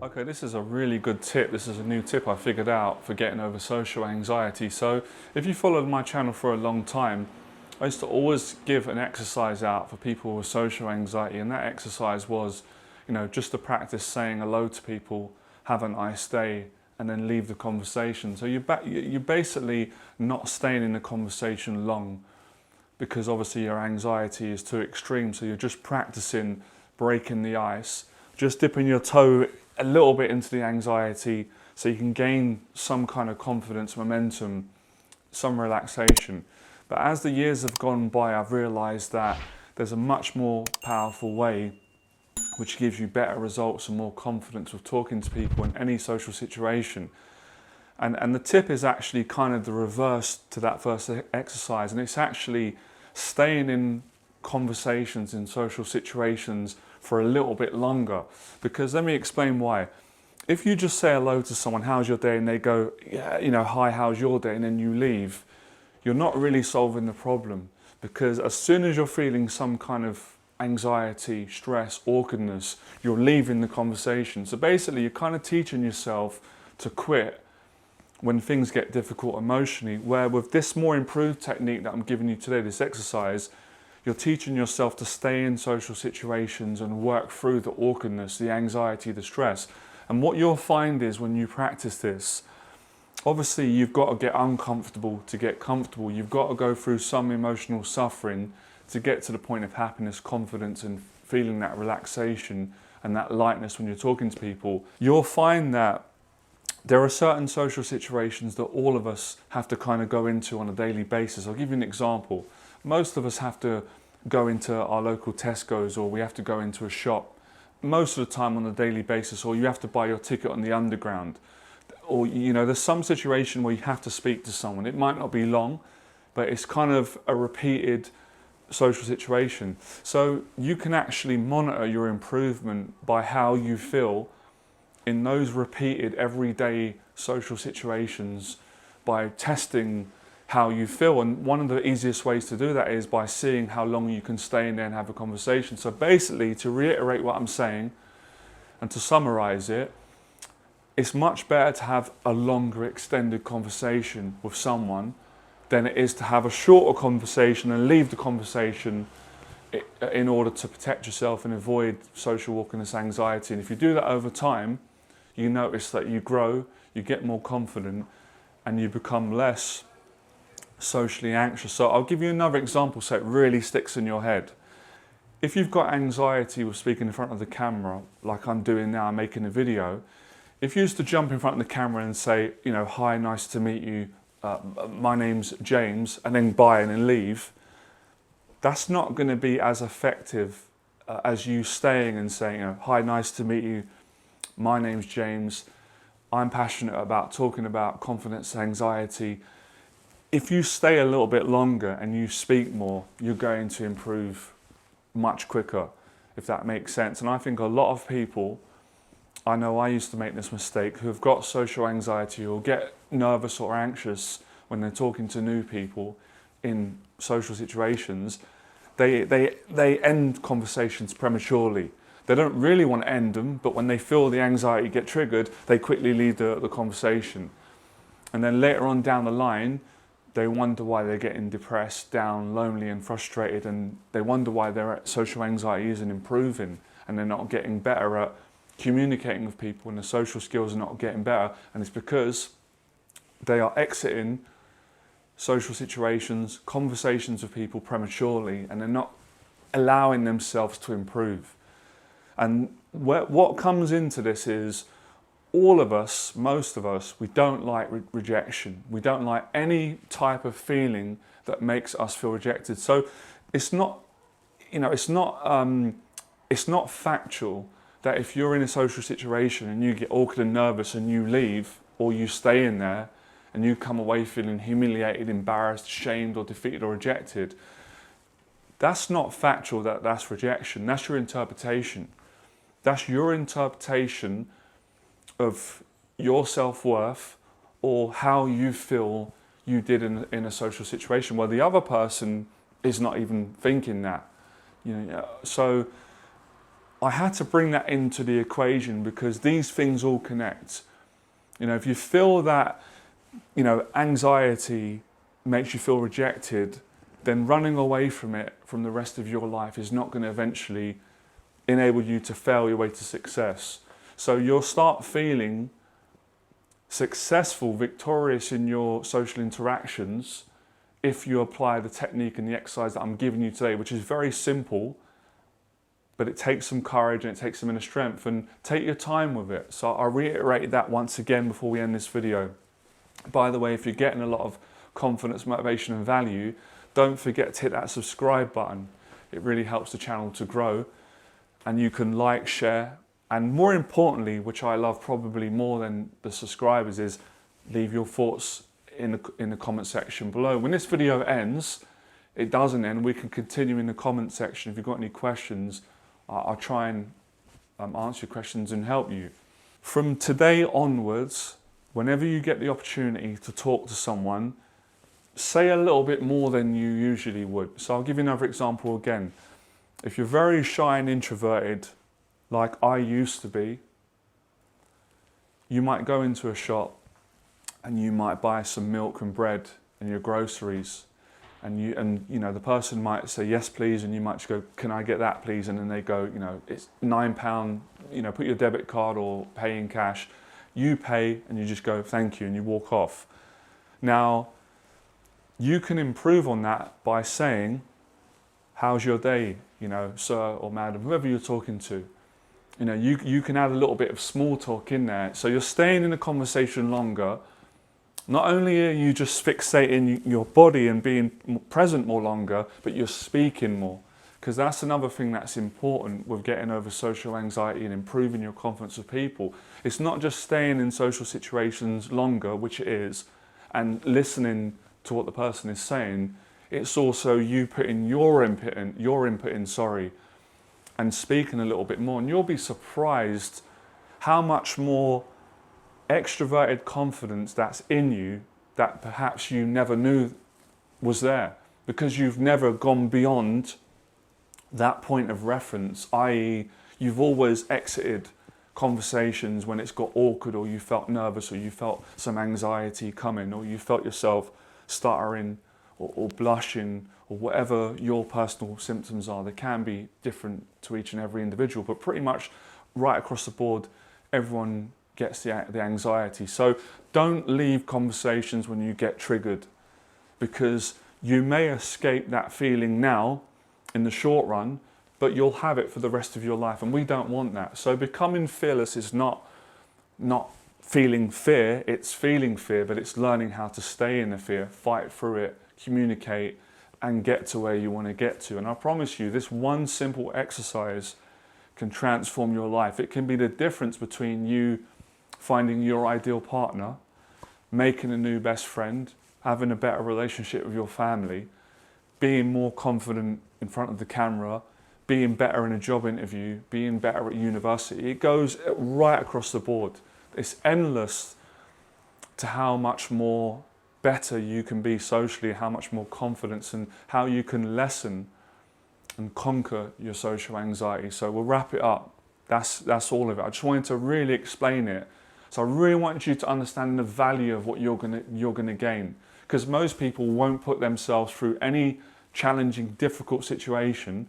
Okay, this is a really good tip. This is a new tip I figured out for getting over social anxiety. So if you followed my channel for a long time, I used to always give an exercise out for people with social anxiety, and that exercise was, just to practice saying hello to people, have a nice day, and then leave the conversation. So you're basically not staying in the conversation long because obviously your anxiety is too extreme. So you're just practicing breaking the ice, just dipping your toe a little bit into the anxiety so you can gain some kind of confidence, momentum, some relaxation. But as the years have gone by, I've realized that there's a much more powerful way which gives you better results and more confidence with talking to people in any social situation. And the tip is actually kind of the reverse to that first exercise, and it's actually staying in conversations in social situations for a little bit longer. Because let me explain why. If you just say hello to someone, how's your day, and they go, yeah, hi, how's your day, and then you leave, you're not really solving the problem. Because as soon as you're feeling some kind of anxiety, stress, awkwardness, you're leaving the conversation. So basically you're kind of teaching yourself to quit when things get difficult emotionally, where with this more improved technique that I'm giving you today, this exercise, you're teaching yourself to stay in social situations and work through the awkwardness, the anxiety, the stress. And what you'll find is when you practice this, obviously you've got to get uncomfortable to get comfortable. You've got to go through some emotional suffering to get to the point of happiness, confidence, and feeling that relaxation and that lightness when you're talking to people. You'll find that there are certain social situations that all of us have to kind of go into on a daily basis. I'll give you an example. Most of us have to go into our local Tesco's, or we have to go into a shop most of the time on a daily basis, or you have to buy your ticket on the underground. Or, there's some situation where you have to speak to someone. It might not be long, but it's kind of a repeated social situation. So you can actually monitor your improvement by how you feel in those repeated everyday social situations by testing how you feel. And one of the easiest ways to do that is by seeing how long you can stay in there and have a conversation. So basically, to reiterate what I'm saying and to summarize it, it's much better to have a longer extended conversation with someone than it is to have a shorter conversation and leave the conversation in order to protect yourself and avoid social awkwardness, anxiety. And if you do that over time, you notice that you grow, you get more confident, and you become less socially anxious. So I'll give you another example so it really sticks in your head. If you've got anxiety with speaking in front of the camera, like I'm doing now, I'm making a video, if you used to jump in front of the camera and say, hi, nice to meet you, my name's James, and then bye and then leave, that's not going to be as effective as you staying and saying, hi, nice to meet you, my name's James, I'm passionate about talking about confidence, anxiety. If you stay a little bit longer and you speak more, you're going to improve much quicker, if that makes sense. And I think a lot of people, I know I used to make this mistake, who have got social anxiety or get nervous or anxious when they're talking to new people in social situations, they end conversations prematurely. They don't really want to end them, but when they feel the anxiety get triggered, they quickly leave the conversation. And then later on down the line, they wonder why they're getting depressed, down, lonely and frustrated, and they wonder why their social anxiety isn't improving and they're not getting better at communicating with people and the social skills are not getting better. And it's because they are exiting social situations, conversations with people prematurely, and they're not allowing themselves to improve. And what comes into this is all of us, most of us, we don't like rejection. We don't like any type of feeling that makes us feel rejected. So it's not factual that if you're in a social situation and you get awkward and nervous and you leave, or you stay in there and you come away feeling humiliated, embarrassed, shamed or defeated or rejected, that's not factual, that's rejection. That's your interpretation. That's your interpretation of your self-worth or how you feel you did in a social situation, where the other person is not even thinking that. So I had to bring that into the equation because these things all connect. You know, if you feel that, you know, anxiety makes you feel rejected, then running away from it from the rest of your life is not going to eventually enable you to fail your way to success. So you'll start feeling successful, victorious in your social interactions if you apply the technique and the exercise that I'm giving you today, which is very simple, but it takes some courage and it takes some inner strength, and take your time with it. So I'll reiterate that once again before we end this video. By the way, if you're getting a lot of confidence, motivation and value, don't forget to hit that subscribe button. It really helps the channel to grow, and you can like, share, and more importantly, which I love probably more than the subscribers, is leave your thoughts in the comment section below. When this video ends, it doesn't end, we can continue in the comment section. If you've got any questions, I'll try and answer your questions and help you. From today onwards, whenever you get the opportunity to talk to someone, say a little bit more than you usually would. So I'll give you another example again. If you're very shy and introverted, like I used to be, you might go into a shop and you might buy some milk and bread and your groceries, and you know, the person might say yes please, and you might just go, can I get that please? And then they go, you know, it's £9, you know, put your debit card or pay in cash. You pay and you just go thank you and you walk off. Now you can improve on that by saying, how's your day, you know, sir or madam, whoever you're talking to. You know, you can add a little bit of small talk in there, so you're staying in the conversation longer. Not only are you just fixating your body and being present more longer, but you're speaking more. Because that's another thing that's important with getting over social anxiety and improving your confidence with people. It's not just staying in social situations longer, which it is, and listening to what the person is saying. It's also you putting your input in, and speaking a little bit more. And you'll be surprised how much more extroverted confidence that's in you that perhaps you never knew was there, because you've never gone beyond that point of reference, i.e. you've always exited conversations when it's got awkward, or you felt nervous, or you felt some anxiety coming, or you felt yourself stuttering or blushing, or whatever your personal symptoms are. They can be different to each and every individual, but pretty much right across the board, everyone gets the anxiety. So don't leave conversations when you get triggered, because you may escape that feeling now in the short run, but you'll have it for the rest of your life, and we don't want that. So becoming fearless is not feeling fear, it's feeling fear, but it's learning how to stay in the fear, fight through it, communicate, and get to where you want to get to. And I promise you, this one simple exercise can transform your life. It can be the difference between you finding your ideal partner, making a new best friend, having a better relationship with your family, being more confident in front of the camera, being better in a job interview, being better at university. It goes right across the board. It's endless to how much more better you can be socially, how much more confidence, and how you can lessen and conquer your social anxiety. So we'll wrap it up. That's all of it. I just wanted to really explain it. So I really want you to understand the value of what you're gonna gain, because most people won't put themselves through any challenging, difficult situation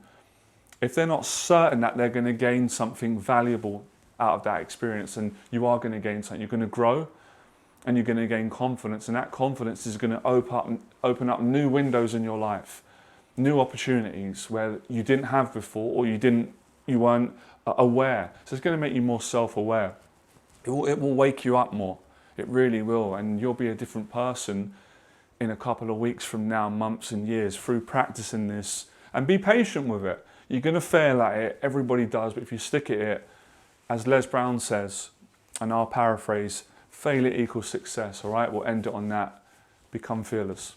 if they're not certain that they're going to gain something valuable out of that experience. And you are going to gain something. You're going to grow, and you're going to gain confidence, and that confidence is going to open up new windows in your life, new opportunities where you didn't have before, or you weren't aware. So it's going to make you more self-aware. It will wake you up more. It really will, and you'll be a different person in a couple of weeks from now, months and years, through practicing this. And be patient with it. You're going to fail at it, everybody does, but if you stick at it, as Les Brown says, and I'll paraphrase, failure equals success, all right? We'll end it on that. Become fearless.